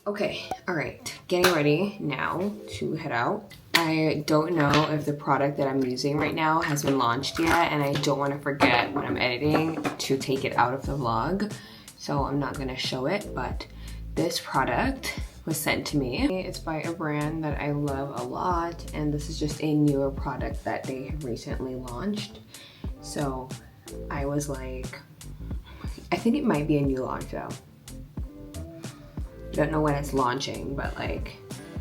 Okay, all right, getting ready now to head out. I don't know if the product that I'm using right now has been launched yet, and I don't want to forget when I'm editing to take it out of the vlog, so I'm not gonna show it, but this product was sent to me. It's by a brand that I love a lot, and this is just a newer product that they have recently launched. So I was like, I think it might be a new launch though. Don't know when it's launching, but like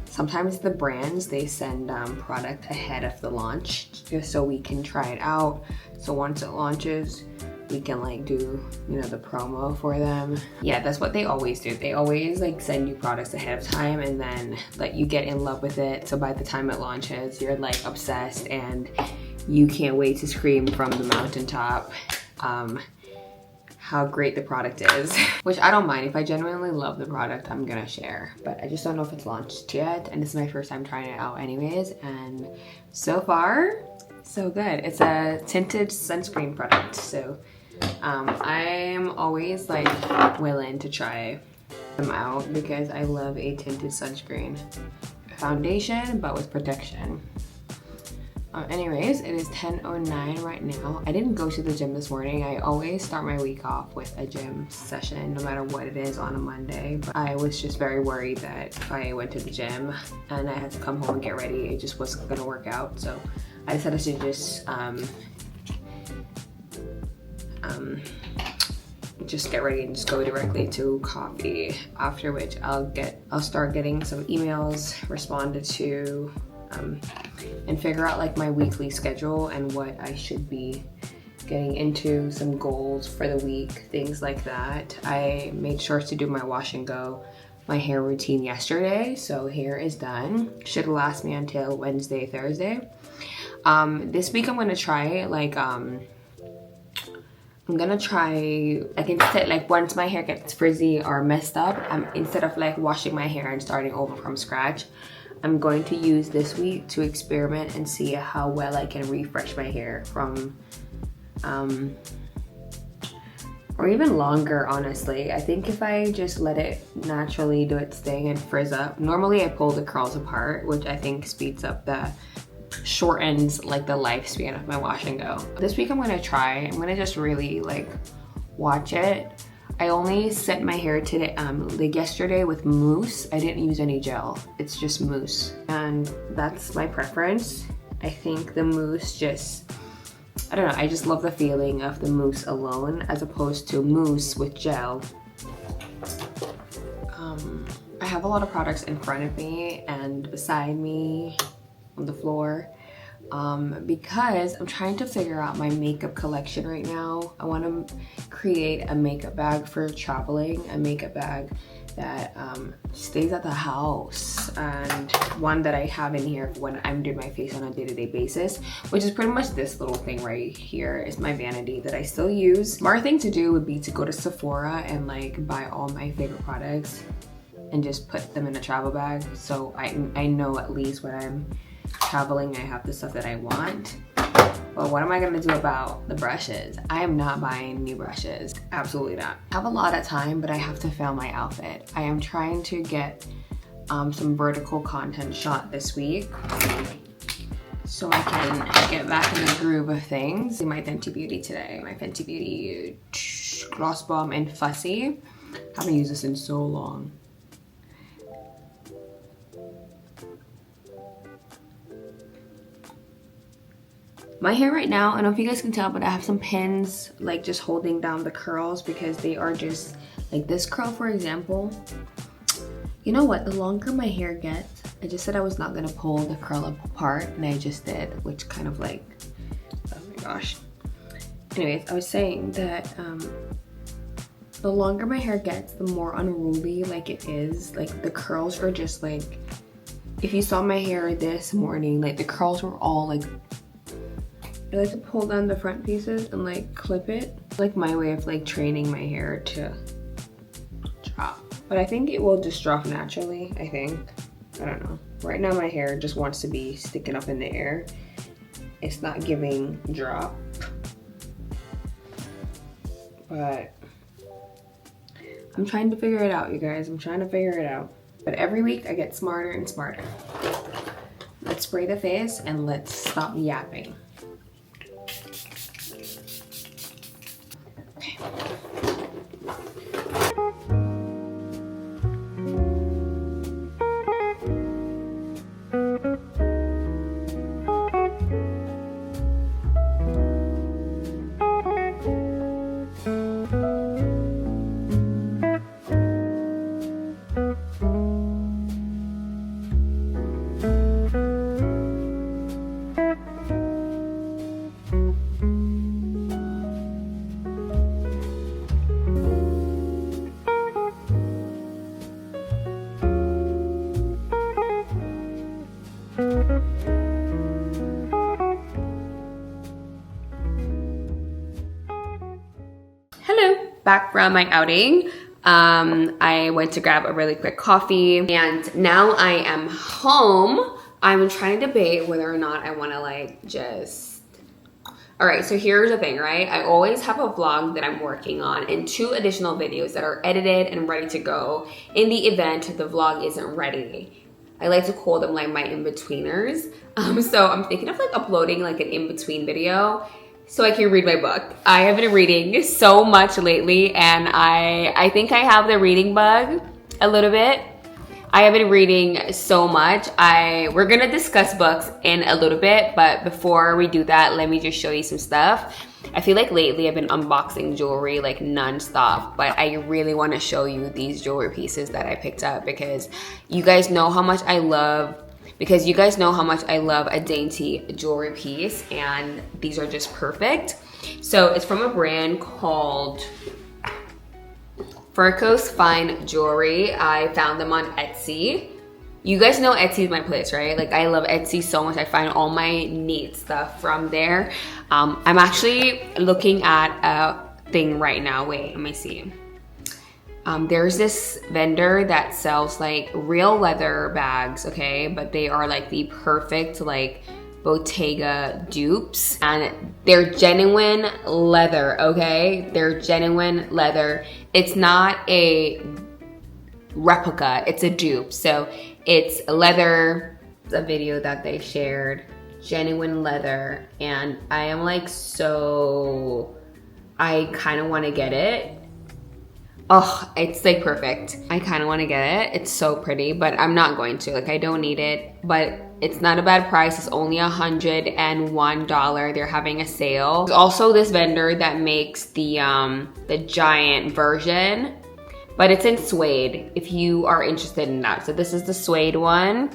sometimes the brands, they send product ahead of the launch just so we can try it out. So once it launches, we can like do, you know, the promo for them. Yeah, that's what they always do. They always like send you products ahead of time and then let you get in love with it. So by the time it launches, you're like obsessed and you can't wait to scream from the mountaintop how great the product is. Which I don't mind. If I genuinely love the product, I'm gonna share. But I just don't know if it's launched yet. And this is my first time trying it out anyways. And so far, so good. It's a tinted sunscreen product. So I'm always like willing to try them out because I love a tinted sunscreen foundation, but with protection. Anyways, it is 10:09 right now. I didn't go to the gym this morning. I always start my week off with a gym session, no matter what it is on a Monday. But I was just very worried that if I went to the gym and I had to come home and get ready, it just wasn't gonna work out. So I decided to just get ready and just go directly to coffee. After which I'll start getting some emails responded to. And figure out like my weekly schedule and what I should be getting into, some goals for the week, things like that. I made sure to do my wash and go, my hair routine yesterday, so hair is done. Should last me until Wednesday, Thursday. This week I'm gonna try like I can set like once my hair gets frizzy or messed up, instead of like washing my hair and starting over from scratch, I'm going to use this week to experiment and see how well I can refresh my hair from, or even longer, honestly. I think if I just let it naturally do its thing and frizz up, normally I pull the curls apart, which I think speeds up shortens like the lifespan of my wash and go. This week I'm gonna just really like watch it. I only set my hair today, like yesterday with mousse. I didn't use any gel. It's just mousse. And that's my preference. I think the mousse just, I don't know, I just love the feeling of the mousse alone as opposed to mousse with gel. I have a lot of products in front of me and beside me on the floor. Because I'm trying to figure out my makeup collection right now. I want to create a makeup bag for traveling, a makeup bag that stays at the house, and one that I have in here when I'm doing my face on a day-to-day basis, which is pretty much this little thing right here. Is my vanity that I still use. Smart thing to do would be to go to Sephora and like buy all my favorite products and just put them in a travel bag, so I know at least when I'm traveling I have the stuff that I want. But what am I gonna do about the brushes? I am not buying new brushes, absolutely not. I have a lot of time, but I have to film my outfit. I am trying to get some vertical content shot this week so I can get back in the groove of things. My Fenty Beauty today, my Fenty Beauty Gloss Bomb in Fussy. Haven't used this in so long. My hair right now, I don't know if you guys can tell, but I have some pins like just holding down the curls because they are just like this curl, for example. You know what, the longer my hair gets, I just said I was not gonna pull the curl apart and I just did, which kind of like, oh my gosh. Anyways, I was saying that the longer my hair gets, the more unruly like it is. Like the curls are just like, if you saw my hair this morning, like the curls were all like, I like to pull down the front pieces and like clip it. Like my way of like training my hair to drop. But I think it will just drop naturally, I think. I don't know. Right now my hair just wants to be sticking up in the air. It's not giving drop. But I'm trying to figure it out, you guys. I'm trying to figure it out. But every week I get smarter and smarter. Let's spray the face and let's stop yapping. Okay. Hello, back from my outing. I went to grab a really quick coffee and now I am home. I'm trying to debate whether or not I want to like just... All right, so here's the thing, right? I always have a vlog that I'm working on and 2 additional videos that are edited and ready to go in the event the vlog isn't ready. I like to call them like my in-betweeners. So I'm thinking of like uploading like an in-between video so I can read my book. I have been reading so much lately and I think I have the reading bug a little bit. I have been reading so much. We're gonna discuss books in a little bit, but before we do that, let me just show you some stuff. I feel like lately I've been unboxing jewelry like non-stop, but I really want to show you these jewelry pieces that I picked up because you guys know how much I love a dainty jewelry piece, and these are just perfect. So it's from a brand called Furco's Fine Jewelry. I found them on Etsy. You guys know Etsy is my place, right? Like I love Etsy so much. I find all my neat stuff from there. I'm actually looking at a thing right now. Wait, let me see. There's this vendor that sells like real leather bags, okay? But they are like the perfect like Bottega dupes and they're genuine leather, okay? They're genuine leather. It's not a replica, it's a dupe. So it's leather, a video that they shared, genuine leather. And I am like, so I kind of want to get it. Oh, it's like perfect. I kind of want to get it. It's so pretty, but I'm not going to. Like I don't need it, but it's not a bad price. It's only $101. They're having a sale. There's also this vendor that makes the giant version, but it's in suede if you are interested in that. So this is the suede one.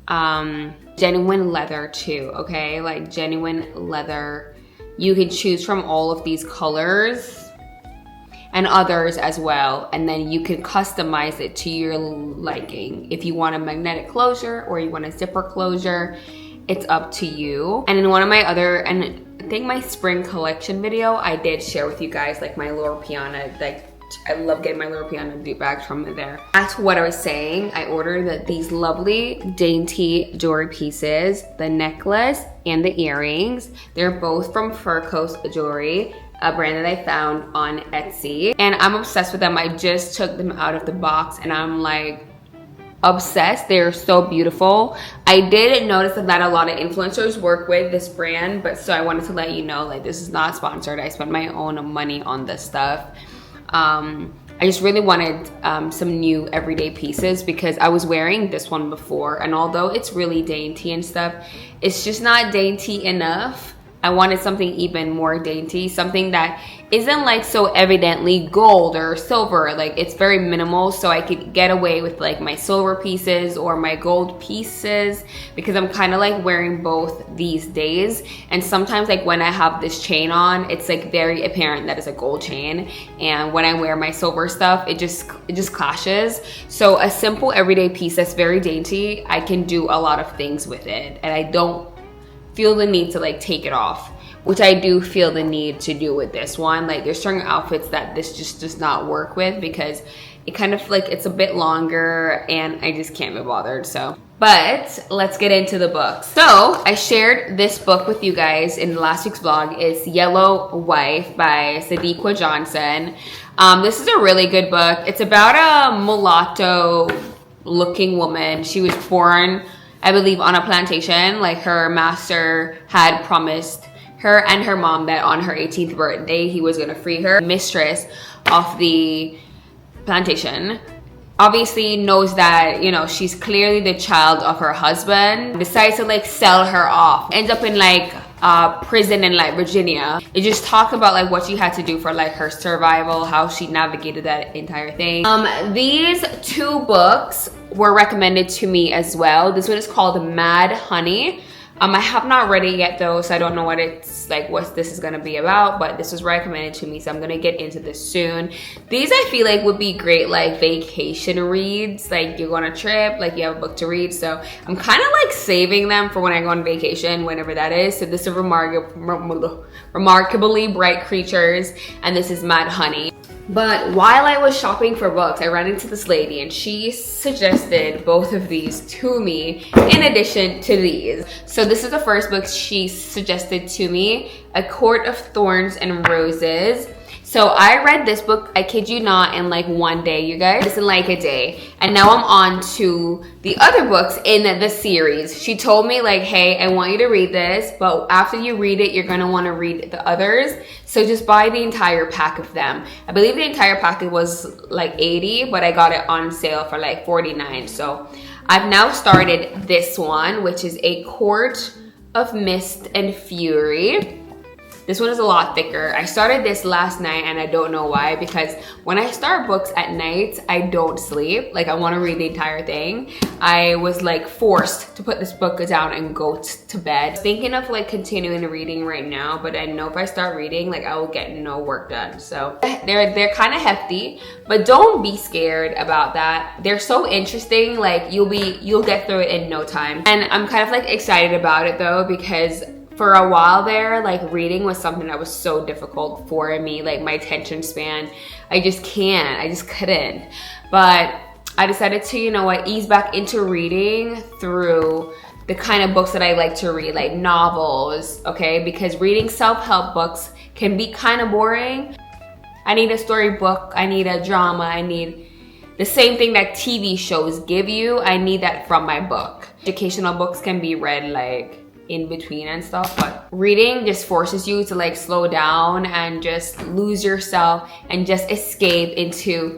Genuine leather too, okay? Like genuine leather. You can choose from all of these colors and others as well, and then you can customize it to your liking. If you want a magnetic closure or you want a zipper closure, it's up to you. And in one of my other, and I think my spring collection video, I did share with you guys like my Loro Piana, like I love getting my Loro Piana dupe bags from there. That's what I was saying. I ordered these lovely dainty jewelry pieces, the necklace and the earrings. They're both from Furco's Jewelry, a brand that I found on Etsy, and I'm obsessed with them. I just took them out of the box and I'm like obsessed. They're so beautiful. I did notice that not a lot of influencers work with this brand, but so I wanted to let you know, like this is not sponsored. I spent my own money on this stuff. I just really wanted some new everyday pieces because I was wearing this one before, and although it's really dainty and stuff, it's just not dainty enough. I wanted something even more dainty, something that isn't like so evidently gold or silver. Like it's very minimal, so I could get away with like my silver pieces or my gold pieces because I'm kind of like wearing both these days. And sometimes like when I have this chain on, it's like very apparent that it's a gold chain, and when I wear my silver stuff, it just clashes. So a simple everyday piece that's very dainty, I can do a lot of things with it, and I don't feel the need to like take it off, which I do feel the need to do with this one. Like there's certain outfits that this just does not work with because it kind of like it's a bit longer and I just can't be bothered. So, but let's get into the book. So I shared this book with you guys in last week's vlog. It's Yellow Wife by Sadiqa Johnson. This is a really good book. It's about a mulatto looking woman. She was born, I believe, on a plantation. Like her master had promised her and her mom that on her 18th birthday, he was gonna free her. Mistress of the plantation obviously knows that, you know, she's clearly the child of her husband, decides to like sell her off, ends up in like prison in like Virginia. It just talked about like what she had to do for like her survival, how she navigated that entire thing. These two books were recommended to me as well. This one is called Mad Honey. I have not read it yet though, so I don't know what it's like, what this is gonna be about, but this was recommended to me, so I'm gonna get into this soon. These I feel like would be great like vacation reads, like you're on a trip, like you have a book to read, so I'm kind of like saving them for when I go on vacation, whenever that is. So this is Remarkably Bright Creatures, and this is Mad Honey. But while I was shopping for books, I ran into this lady and she suggested both of these to me in addition to these. So this is the first book she suggested to me, A Court of Thorns and Roses. So I read this book, I kid you not, in like one day, you guys. It's in like a day. And now I'm on to the other books in the series. She told me like, hey, I want you to read this, but after you read it, you're gonna wanna read the others. So just buy the entire pack of them. I believe the entire packet was like 80, but I got it on sale for like 49. So I've now started this one, which is A Court of Mist and Fury. This one is a lot thicker. I started this last night and I don't know why, because when I start books at night, I don't sleep. Like I wanna read the entire thing. I was like forced to put this book down and go to bed. Thinking of like continuing reading right now, but I know if I start reading, like I will get no work done. So they're kind of hefty, but don't be scared about that. They're so interesting, like you'll get through it in no time. And I'm kind of like excited about it though, because for a while there, like reading was something that was so difficult for me, like my attention span. I just couldn't. But I decided to, you know what, ease back into reading through the kind of books that I like to read, like novels, okay? Because reading self-help books can be kind of boring. I need a storybook, I need a drama, I need the same thing that TV shows give you. I need that from my book. Educational books can be read like in between and stuff, but reading just forces you to like slow down and just lose yourself and just escape into,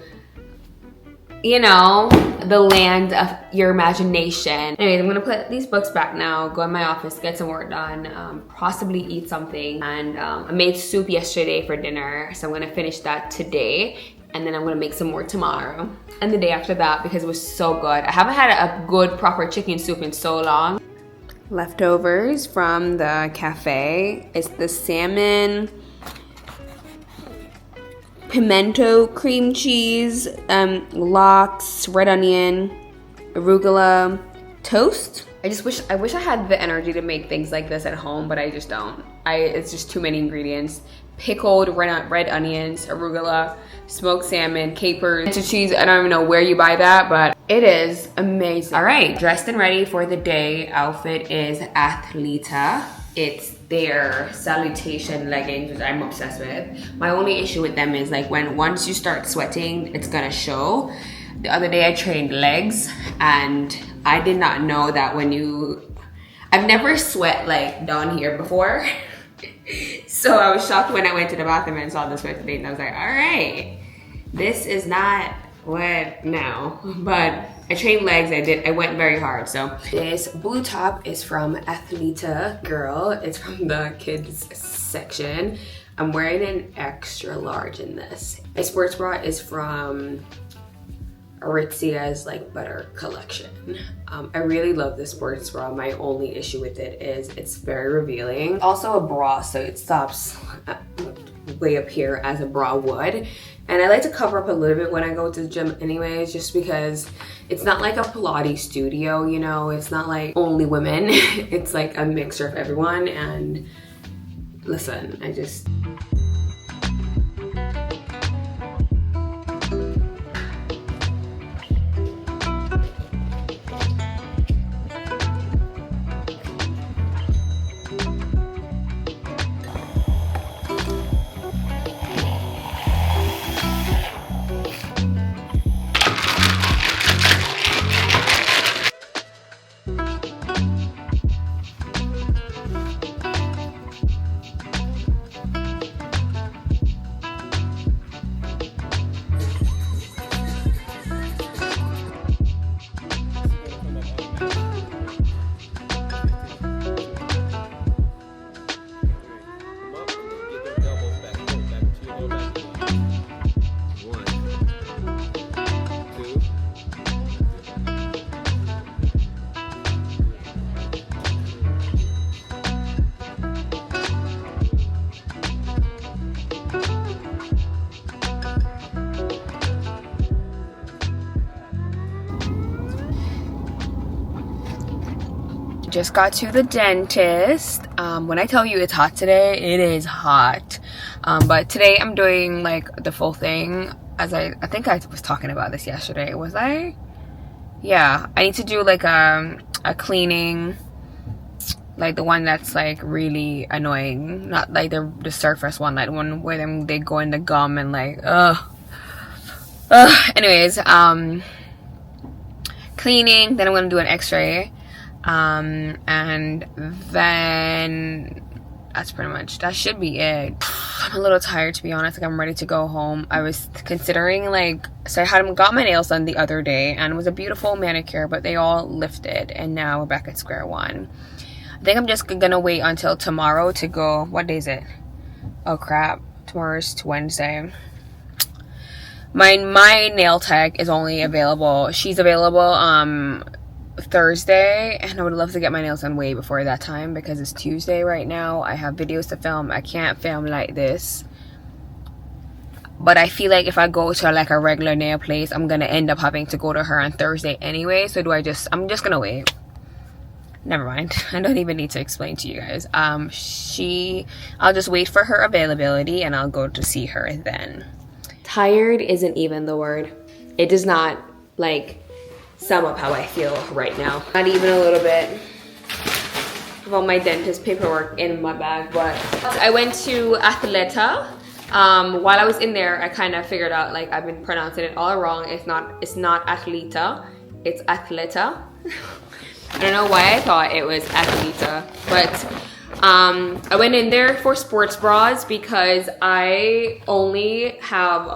you know, the land of your imagination. Anyways, I'm gonna put these books back now, go in my office, get some work done, possibly eat something. And I made soup yesterday for dinner, so I'm gonna finish that today. And then I'm gonna make some more tomorrow and the day after that, because it was so good. I haven't had a good proper chicken soup in so long. Leftovers from the cafe. It's the salmon, pimento cream cheese, lox, red onion, arugula, toast. I wish I had the energy to make things like this at home, but I just don't. It's just too many ingredients. Pickled red onions, arugula, smoked salmon, capers, cheese. I don't even know where you buy that, but it is amazing. All right, dressed and ready for the day. Outfit is Athleta. It's their salutation leggings, which I'm obsessed with. My only issue with them is like once you start sweating, it's gonna show. The other day I trained legs and I did not know that I've never sweat like down here before. So I was shocked when I went to the bathroom and saw this sweat today, and I was like, all right, this is not what now. But I trained legs, I went very hard. So this blue top is from Athleta Girl. It's from the kids section. I'm wearing an extra large in this. My sports bra is from Aritzia's like butter collection. I really love this sports bra. My only issue with it is it's very revealing. Also a bra, so it stops way up here as a bra would. And I like to cover up a little bit when I go to the gym anyways, just because it's not like a Pilates studio, you know? It's not like only women. It's like a mixture of everyone. And listen, I just... Just got to the dentist. When I tell you it's hot today, it is hot. But today I'm doing like the full thing. As I think I was talking about this yesterday. Was I? Yeah, I need to do like a cleaning, like the one that's like really annoying, not like the surface one, like one where they go in the gum and like anyways, cleaning, then I'm gonna do an x-ray, and then that's pretty much, that should be it. I'm a little tired, to be honest. Like, I'm ready to go home. I was considering, like, so I got my nails done the other day and it was a beautiful manicure, but they all lifted and now we're back at square one. I think I'm just gonna wait until tomorrow to go. What day is it? Oh crap, tomorrow's Wednesday. My nail tech is only available, she's available Thursday, and I would love to get my nails done way before that time because it's Tuesday right now. I have videos to film. I can't film like this, but I feel like if I go to like a regular nail place, I'm gonna end up having to go to her on Thursday anyway. So I'm just gonna wait. Never mind. I don't even need to explain to you guys. I'll just wait for her availability and I'll go to see her then. Tired isn't even the word. It does not like sum up how I feel right now. Not even a little bit of all my dentist paperwork in my bag, but I went to Athleta. While I was in there, I kind of figured out, like, I've been pronouncing it all wrong. It's not Athleta, it's Athleta. I don't know why I thought it was Athleta, but I went in there for sports bras because I only have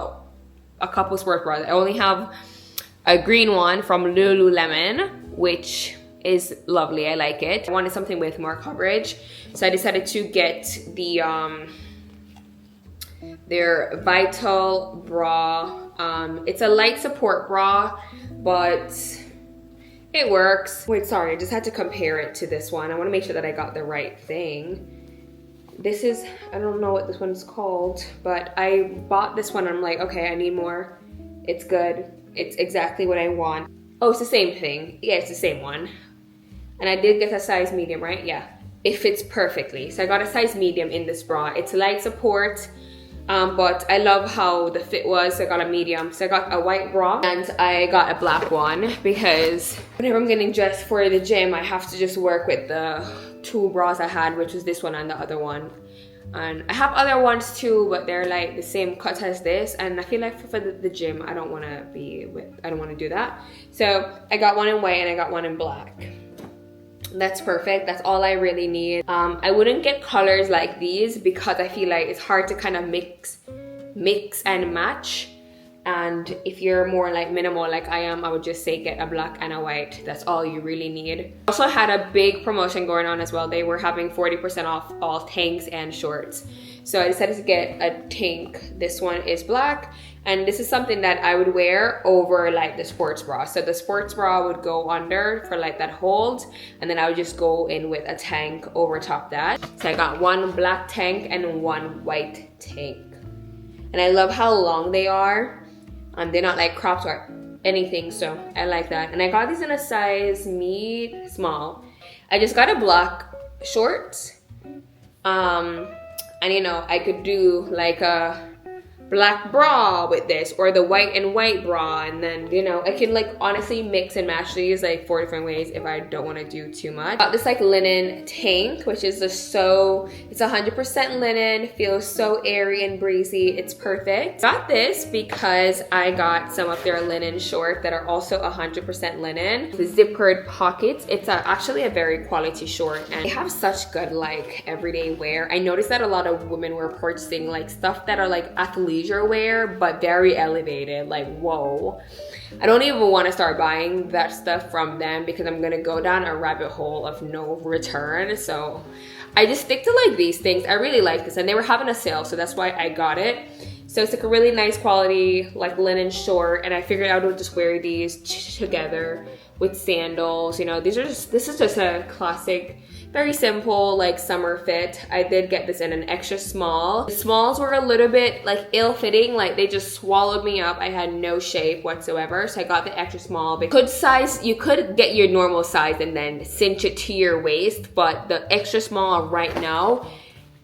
a couple sports bras. I only have a green one from Lululemon, which is lovely. I like it. I wanted something with more coverage, so I decided to get the their Vital bra. It's a light support bra, but it works. Wait, sorry, I just had to compare it to this one. I want to make sure that I got the right thing. This is, I don't know what this one's called, but I bought this one. I'm like, okay, I need more. It's good. It's exactly what I want. Oh, it's the same thing. Yeah, it's the same one. And I did get a size medium, right? Yeah, it fits perfectly. So I got a size medium in this bra. It's light support, but I love how the fit was. So I got a medium. So I got a white bra and I got a black one because whenever I'm getting dressed for the gym, I have to just work with the two bras I had, which was this one and the other one. And I have other ones too, but they're like the same cut as this, and I feel like for the gym I don't want to do that. So I got one in white and I got one in black. That's perfect. That's all I really need. I wouldn't get colors like these because I feel like it's hard to kind of mix and match. And if you're more like minimal like I am, I would just say get a black and a white. That's all you really need. Also had a big promotion going on as well. They were having 40% off all tanks and shorts. So I decided to get a tank. This one is black, and this is something that I would wear over like the sports bra. So the sports bra would go under for like that hold, and then I would just go in with a tank over top that. So I got one black tank and one white tank. And I love how long they are. They're not like cropped or anything, so I like that. And I got these in a size small. I just got a black short. And you know, I could do like a black bra with this, or the white and white bra, and then, you know, I can like honestly mix and match these like 4 different ways if I don't want to do too much. Got this like linen tank, which is just so, it's 100% linen, feels so airy and breezy. It's perfect. Got this because I got some of their linen shorts that are also 100% linen. The zippered pockets. It's actually a very quality short, and they have such good like everyday wear. I noticed that a lot of women were purchasing like stuff that are like athleisure wear, but very elevated. Like, whoa, I don't even want to start buying that stuff from them because I'm gonna go down a rabbit hole of no return. So I just stick to like these things. I really like this, and they were having a sale, so that's why I got it. So it's like a really nice quality like linen short, and I figured I would just wear these together with sandals. You know, this is just a classic very simple, like summer fit. I did get this in an extra small. The smalls were a little bit like ill-fitting, like they just swallowed me up. I had no shape whatsoever, so I got the extra small. You could get your normal size and then cinch it to your waist, but the extra small right now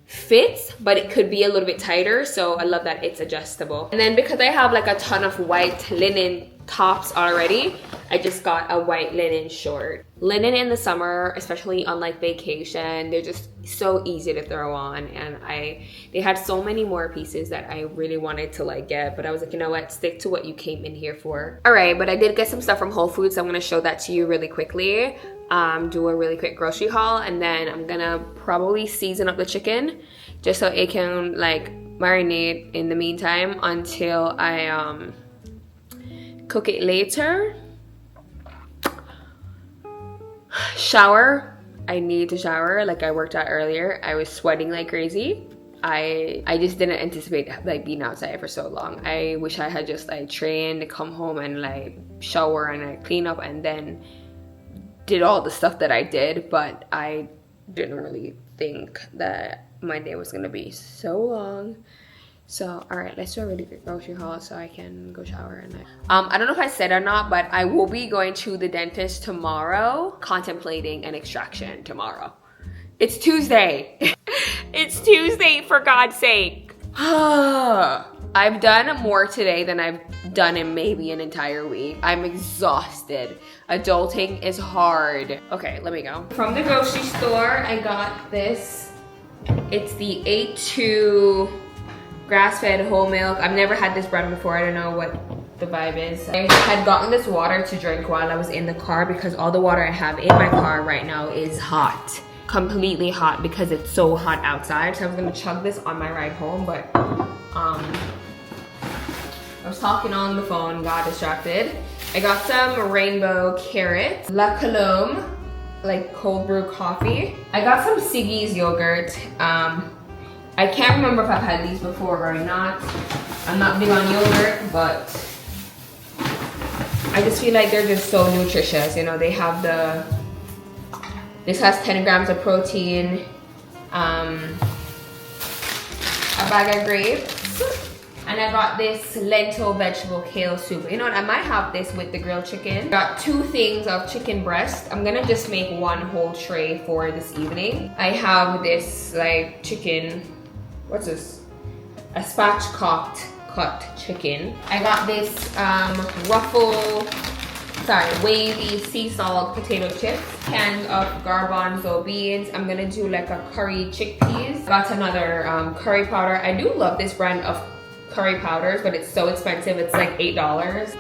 fits, but it could be a little bit tighter, so I love that it's adjustable. And then because I have like a ton of white linen tops already, I just got a white linen short. Linen in the summer, especially on like vacation, they're just so easy to throw on, and they had so many more pieces that I really wanted to like get, but I was like, you know what, stick to what you came in here for. All right, but I did get some stuff from Whole Foods, so I'm gonna show that to you really quickly. Do a really quick grocery haul, and then I'm gonna probably season up the chicken just so it can like marinate in the meantime until I cook it later. Shower. I need to shower. Like I worked out earlier, I was sweating like crazy. I just didn't anticipate like being outside for so long. I wish I had just like trained, come home and like shower and like clean up and then did all the stuff that I did, but I didn't really think that my day was gonna be so long. So all right, let's do a really quick grocery haul so I can go shower. And I don't know if I said or not, but I will be going to the dentist tomorrow, contemplating an extraction tomorrow. It's Tuesday. It's Tuesday, for God's sake. I've done more today than I've done in maybe an entire week. I'm exhausted. Adulting is hard. Okay, let me go. From the grocery store, I got this. It's the 8-2 grass-fed whole milk. I've never had this brand before. I don't know what the vibe is. I had gotten this water to drink while I was in the car because all the water I have in my car right now is hot. Completely hot because it's so hot outside. So I was gonna chug this on my ride home, but I was talking on the phone, got distracted. I got some rainbow carrot, La Colombe, like cold brew coffee. I got some Siggy's yogurt. I can't remember if I've had these before or not. I'm not big on yogurt, but I just feel like they're just so nutritious. You know, they have this has 10 grams of protein, a bag of grapes, and I got this lentil vegetable kale soup. You know what, I might have this with the grilled chicken. Got 2 things of chicken breast. I'm gonna just make one whole tray for this evening. I have this like chicken, what's this? A spatchcock cut chicken. I got this wavy sea salt potato chips, cans of garbanzo beans. I'm gonna do like a curry chickpeas. Got another curry powder. I do love this brand of curry powders, but it's so expensive. It's like $8.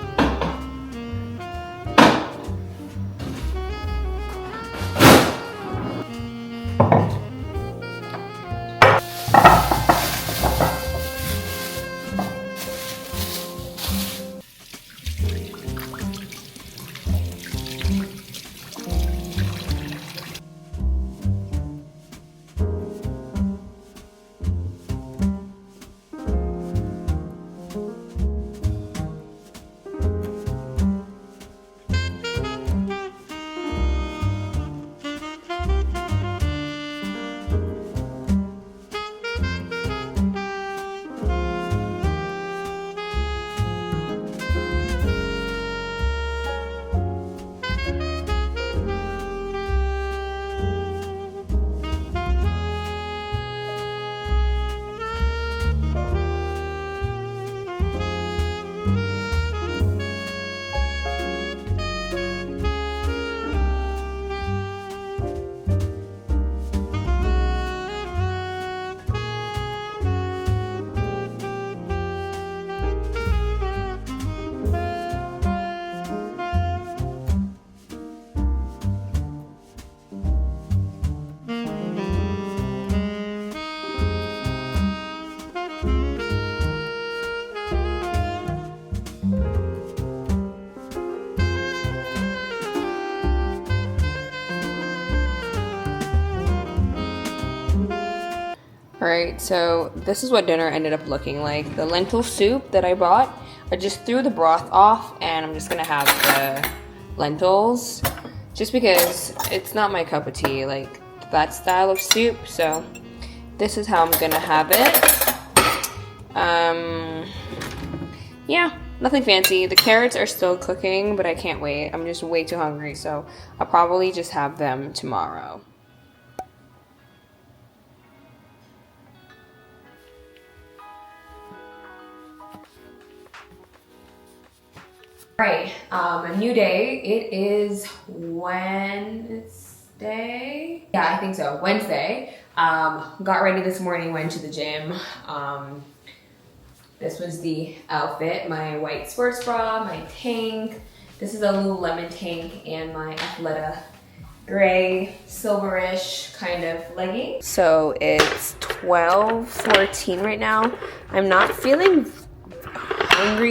Alright, so this is what dinner ended up looking like. The lentil soup that I bought, I just threw the broth off and I'm just gonna have the lentils just because it's not my cup of tea. Like, that style of soup. So this is how I'm gonna have it. Yeah, nothing fancy. The carrots are still cooking, but I can't wait. I'm just way too hungry, so I'll probably just have them tomorrow. Right, a new day. It is Wednesday. Yeah, I think so, Wednesday. Got ready this morning, went to the gym. This was the outfit, my white sports bra, my tank. This is a Lululemon tank and my Athleta gray, silverish kind of legging. So it's 12:14 right now. I'm not feeling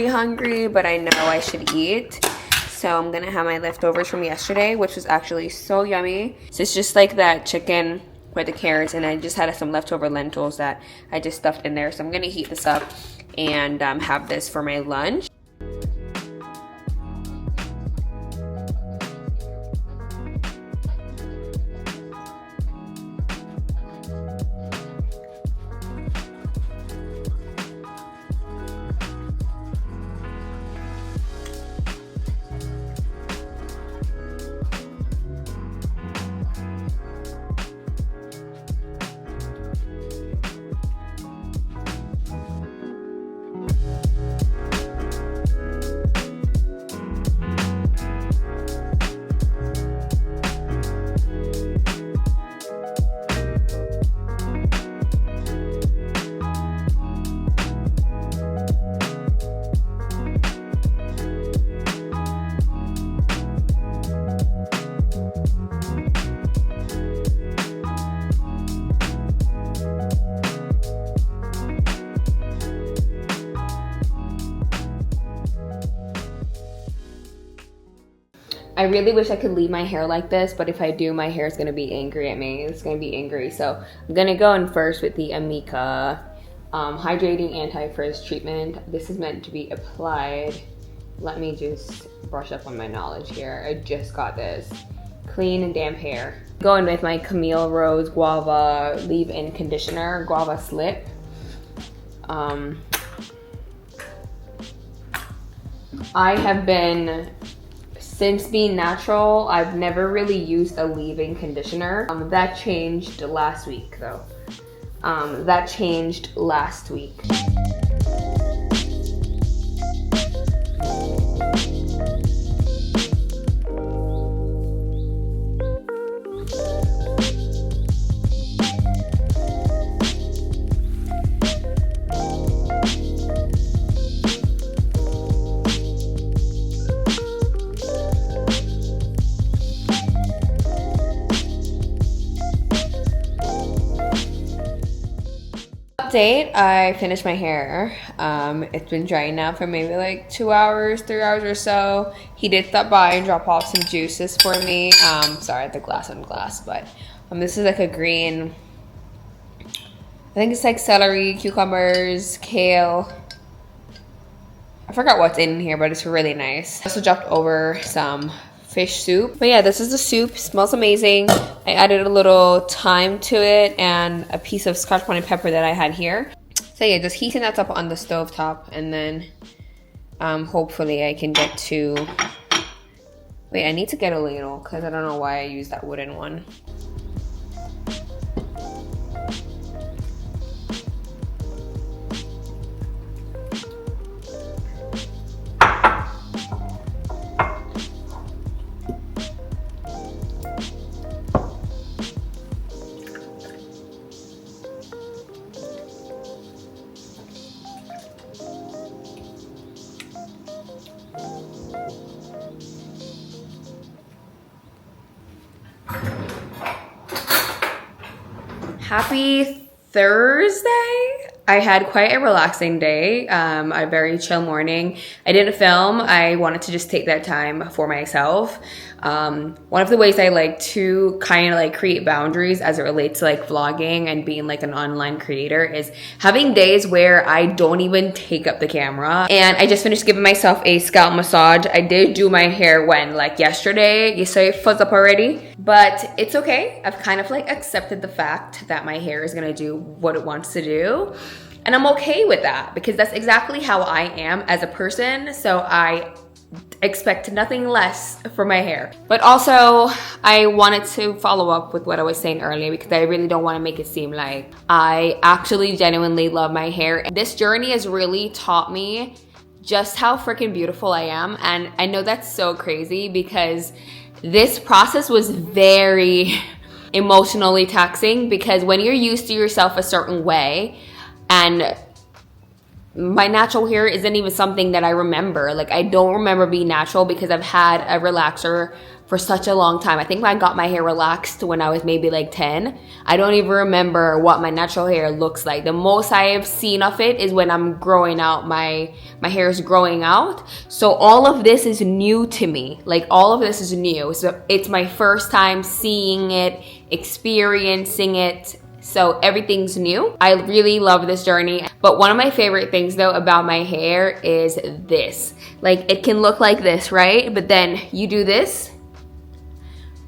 hungry, but I know I should eat. So I'm gonna have my leftovers from yesterday, which was actually so yummy. So it's just like that chicken with the carrots, and I just had some leftover lentils that I just stuffed in there. So I'm gonna heat this up and have this for my lunch. I really wish I could leave my hair like this, but if I do, my hair is gonna be angry at me. It's gonna be angry. So I'm gonna go in first with the Amika Hydrating Anti-Frizz Treatment. This is meant to be applied. Let me just brush up on my knowledge here. I just got this. Clean and damp hair. Going with my Camille Rose Guava Leave-In Conditioner, Guava Slip. I have been, since being natural, I've never really used a leave-in conditioner. That changed last week though. That changed last week. Update, I finished my hair. It's been drying now for maybe like 2 hours, 3 hours or so. He did stop by and drop off some juices for me. Sorry, the glass on glass, but this is like a green, I think it's like celery, cucumbers, kale. I forgot what's in here, but it's really nice. I also dropped over some fish soup. But yeah, this is the soup. Smells amazing. I added a little thyme to it and a piece of scotch bonnet pepper that I had here. So yeah, just heating that up on the stove top, and then hopefully I can get to, wait, I need to get a ladle because I don't know why I used that wooden one. Happy Thursday. I had quite a relaxing day, a very chill morning. I didn't film. I wanted to just take that time for myself. One of the ways I like to kind of like create boundaries as it relates to like vlogging and being like an online creator is having days where I don't even take up the camera. And I just finished giving myself a scalp massage. I did do my hair when, like yesterday. You saw it fuzz up already, but it's okay. I've kind of like accepted the fact that my hair is gonna do what it wants to do. And I'm okay with that because that's exactly how I am as a person. So I expect nothing less for my hair. But also, I wanted to follow up with what I was saying earlier because I really don't want to make it seem like I actually genuinely love my hair. This journey has really taught me just how freaking beautiful I am. And I know that's so crazy because this process was very emotionally taxing because when you're used to yourself a certain way, and my natural hair isn't even something that I remember. Like, I don't remember being natural because I've had a relaxer for such a long time. I think I got my hair relaxed when I was maybe like 10. I don't even remember what my natural hair looks like. The most I have seen of it is when I'm growing out, my hair is growing out. So all of this is new to me. Like, all of this is new. So it's my first time seeing it, experiencing it. So everything's new. I really love this journey. But one of my favorite things though about my hair is this. Like, it can look like this, right? But then you do this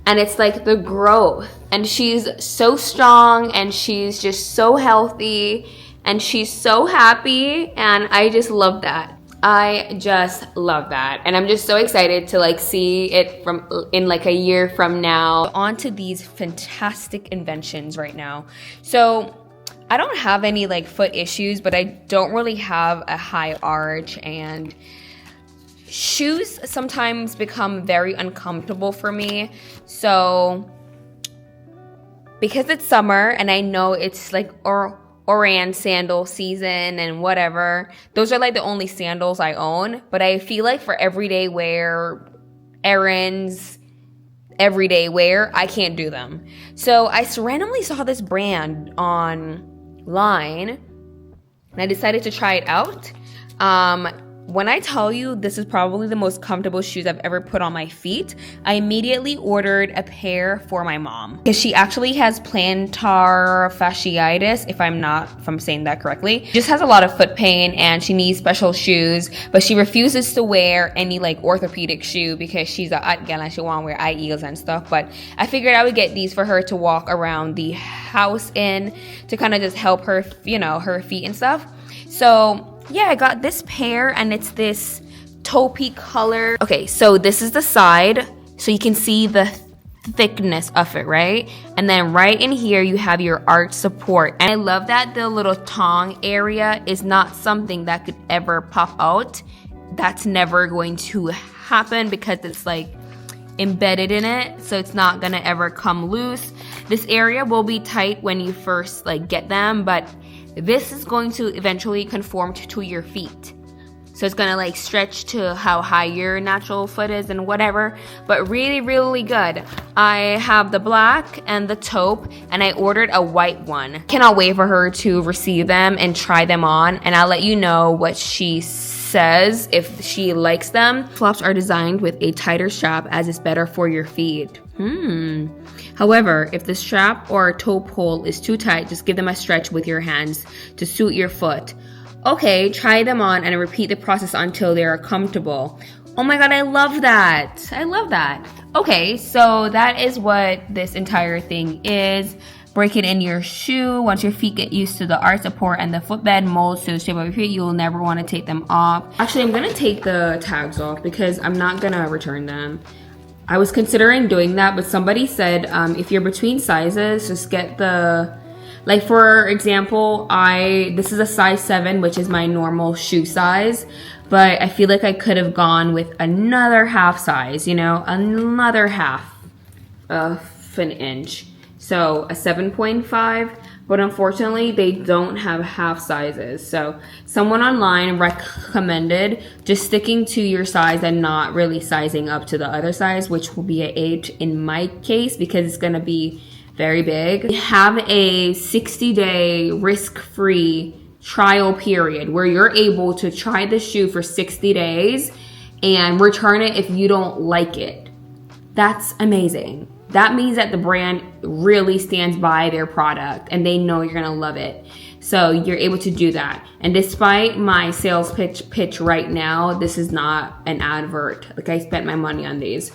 and it's like the growth. And she's so strong and she's just so healthy and she's so happy. And I just love that. I just love that. And I'm just so excited to like see it in like a year from now. On to these fantastic inventions right now. So I don't have any like foot issues, but I don't really have a high arch, and shoes sometimes become very uncomfortable for me. So because it's summer and I know it's like Oran sandal season and whatever, those are like the only sandals I own. But I feel like for everyday wear, errands, everyday wear, I can't do them. So I randomly saw this brand online and I decided to try it out. When I tell you this is probably the most comfortable shoes I've ever put on my feet, I immediately ordered a pair for my mom because she actually has plantar fasciitis, if I'm saying that correctly. She just has a lot of foot pain and she needs special shoes, but she refuses to wear any like orthopedic shoe because she's a hot gal and she won't wear high heels and stuff. But I figured I would get these for her to walk around the house in to kind of just help her, you know, her feet and stuff. So yeah, I got this pair and it's this taupey color. Okay, so this is the side, so you can see the thickness of it, right? And then right in here you have your arch support. And I love that the little tongue area is not something that could ever pop out. That's never going to happen because it's like embedded in it, so it's not gonna ever come loose. This area will be tight when you first like get them, but this is going to eventually conform to your feet. So it's gonna like stretch to how high your natural foot is and whatever, but really, really good. I have the black and the taupe, and I ordered a white one. Cannot wait for her to receive them and try them on, and I'll let you know what she says if she likes them. Flops are designed with a tighter strap as it's better for your feet. However, if the strap or toe pull is too tight, just give them a stretch with your hands to suit your foot. Okay, try them on and repeat the process until they are comfortable. Oh my god, I love that. I love that. Okay, so that is what this entire thing is. Break it in your shoe. Once your feet get used to the arch support and the footbed molds to the shape of your feet, you will never want to take them off. Actually, I'm gonna take the tags off because I'm not gonna return them. I was considering doing that, but somebody said if you're between sizes, just get the, like for example, this is a size 7, which is my normal shoe size, but I feel like I could have gone with another half size, you know, another half of an inch. So a 7.5, but unfortunately they don't have half sizes. So someone online recommended just sticking to your size and not really sizing up to the other size, which will be an 8 in my case because it's gonna be very big. We have a 60-day risk-free trial period where you're able to try the shoe for 60 days and return it if you don't like it. That's amazing. That means that the brand really stands by their product and they know you're gonna love it. So you're able to do that. And despite my sales pitch right now, this is not an advert. Like, I spent my money on these.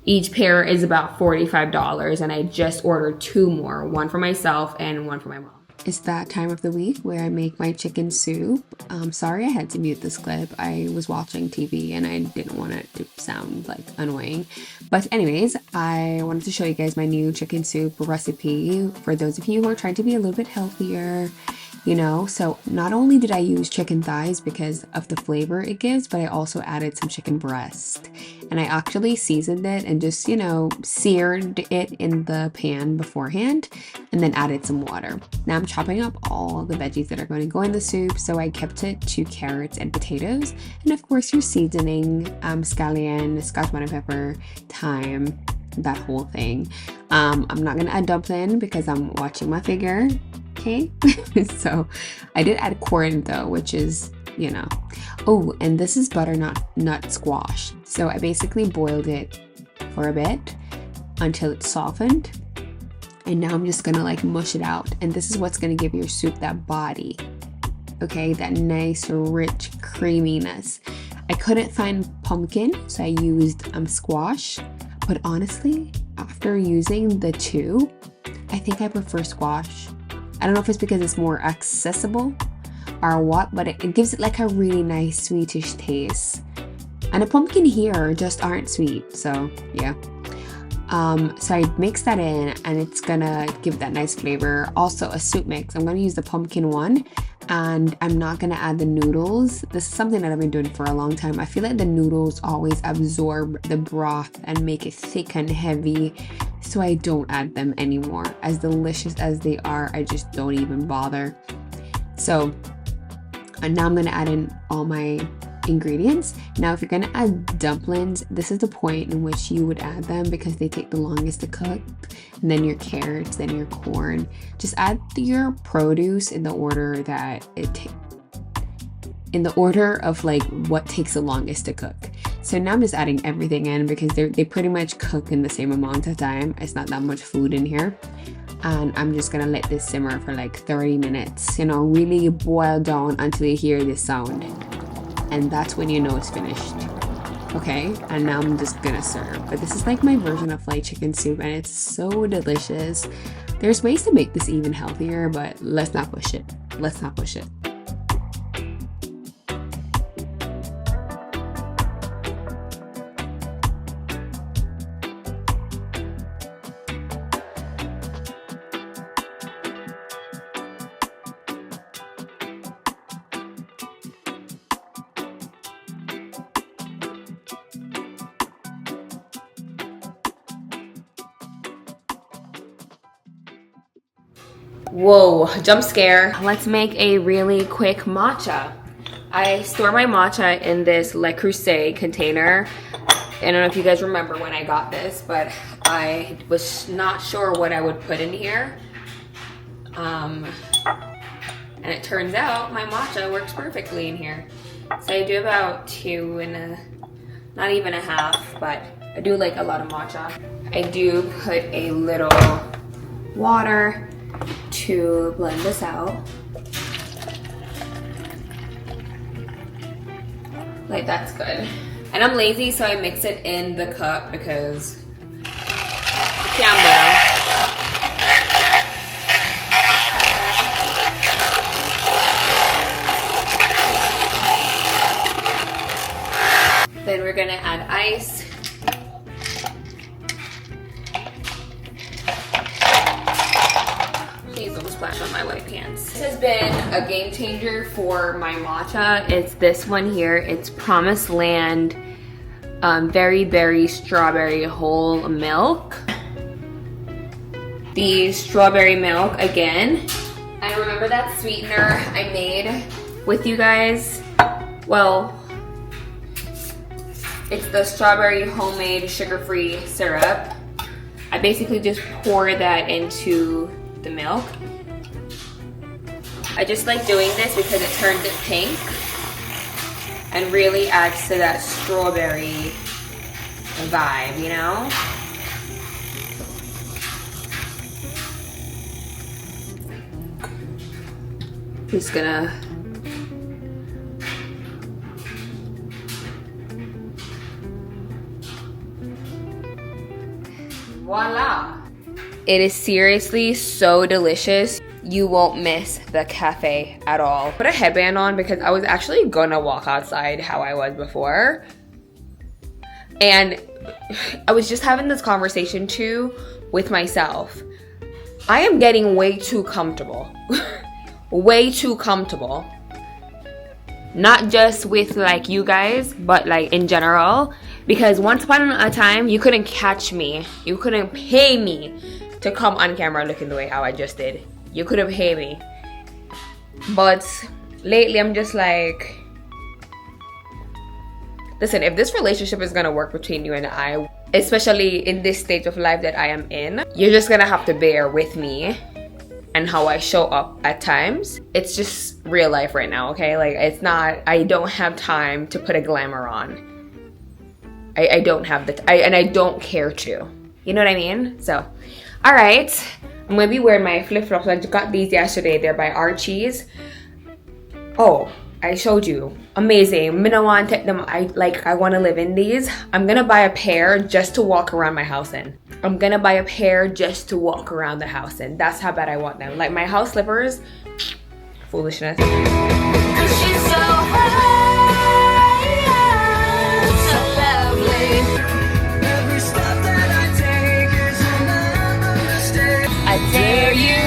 Each pair is about $45 and I just ordered 2 more, one for myself and one for my mom. It's that time of the week where I make my chicken soup. Sorry I had to mute this clip. I was watching TV and I didn't want it to sound like annoying. But anyways, I wanted to show you guys my new chicken soup recipe for those of you who are trying to be a little bit healthier. You know, so not only did I use chicken thighs because of the flavor it gives, but I also added some chicken breast. And I actually seasoned it and just, you know, seared it in the pan beforehand and then added some water. Now I'm chopping up all the veggies that are going to go in the soup. So I kept it to carrots and potatoes. And of course your seasoning, scallion, scotch bonnet pepper, thyme, that whole thing. I'm not going to add dumpling because I'm watching my figure. Okay, so I did add corn though, which is, you know. Oh, and this is butternut squash. So I basically boiled it for a bit until it softened. And now I'm just gonna like mush it out. And this is what's gonna give your soup that body. Okay, that nice, rich creaminess. I couldn't find pumpkin, so I used squash. But honestly, after using the 2, I think I prefer squash. I don't know if it's because it's more accessible or what, but it gives it like a really nice sweetish taste. And the pumpkin here just aren't sweet, so yeah. So I mix that in and it's gonna give that nice flavor. Also a soup mix. I'm gonna use the pumpkin one and I'm not gonna add the noodles. This is something that I've been doing for a long time. I feel like the noodles always absorb the broth and make it thick and heavy. So I don't add them anymore. As delicious as they are, I just don't even bother. So, and now I'm gonna add in all my ingredients. Now, if you're gonna add dumplings, this is the point in which you would add them because they take the longest to cook. And then your carrots, then your corn. Just add your produce in the order that in the order of like what takes the longest to cook. So now I'm just adding everything in because they pretty much cook in the same amount of time. It's not that much food in here. And I'm just gonna let this simmer for like 30 minutes, you know, really boil down until you hear this sound. And that's when you know it's finished. Okay, and now I'm just gonna serve. But this is like my version of like chicken soup and it's so delicious. There's ways to make this even healthier, but let's not push it. Let's not push it. Whoa, jump scare. Let's make a really quick matcha. I store my matcha in this Le Creuset container. I don't know if you guys remember when I got this, but I was not sure what I would put in here. And it turns out my matcha works perfectly in here. So I do about 2 and not even a half, but I do like a lot of matcha. I do put a little water to blend this out. Like, that's good. And I'm lazy, so I mix it in the cup because I can't. Then we're gonna add ice. Please don't splash on my white pants. This has been a game changer for my matcha. It's this one here. It's Promised Land Very Berry Strawberry Whole Milk. The strawberry milk again. I remember that sweetener I made with you guys. Well, it's the strawberry homemade sugar-free syrup. I basically just pour that into the milk. I just like doing this because it turns it pink and really adds to that strawberry vibe, you know? Just gonna voila. It is seriously so delicious. You won't miss the cafe at all. Put a headband on because I was actually gonna walk outside how I was before. And I was just having this conversation too with myself. I am getting way too comfortable. Way too comfortable. Not just with like you guys, but like in general. Because once upon a time, you couldn't catch me. You couldn't pay me to come on camera looking the way how I just did. You couldn't pay me. But lately I'm just like, listen, if this relationship is gonna work between you and I, especially in this stage of life that I am in, you're just gonna have to bear with me and how I show up at times. It's just real life right now, okay? Like, it's not, I don't have time to put a glamour on. I don't have and I don't care to. You know what I mean? So, all right. I'm gonna be wearing my flip-flops. I got these yesterday. They're by Archie's. Oh, I showed you. Amazing. I don't want to take them. I want to live in these. I'm gonna buy a pair just to walk around my house in. I'm gonna buy a pair just to walk around the house in. That's how bad I want them. Like my house slippers, foolishness. She's so high, so lovely. Every step that I take is another mistake. I dare you.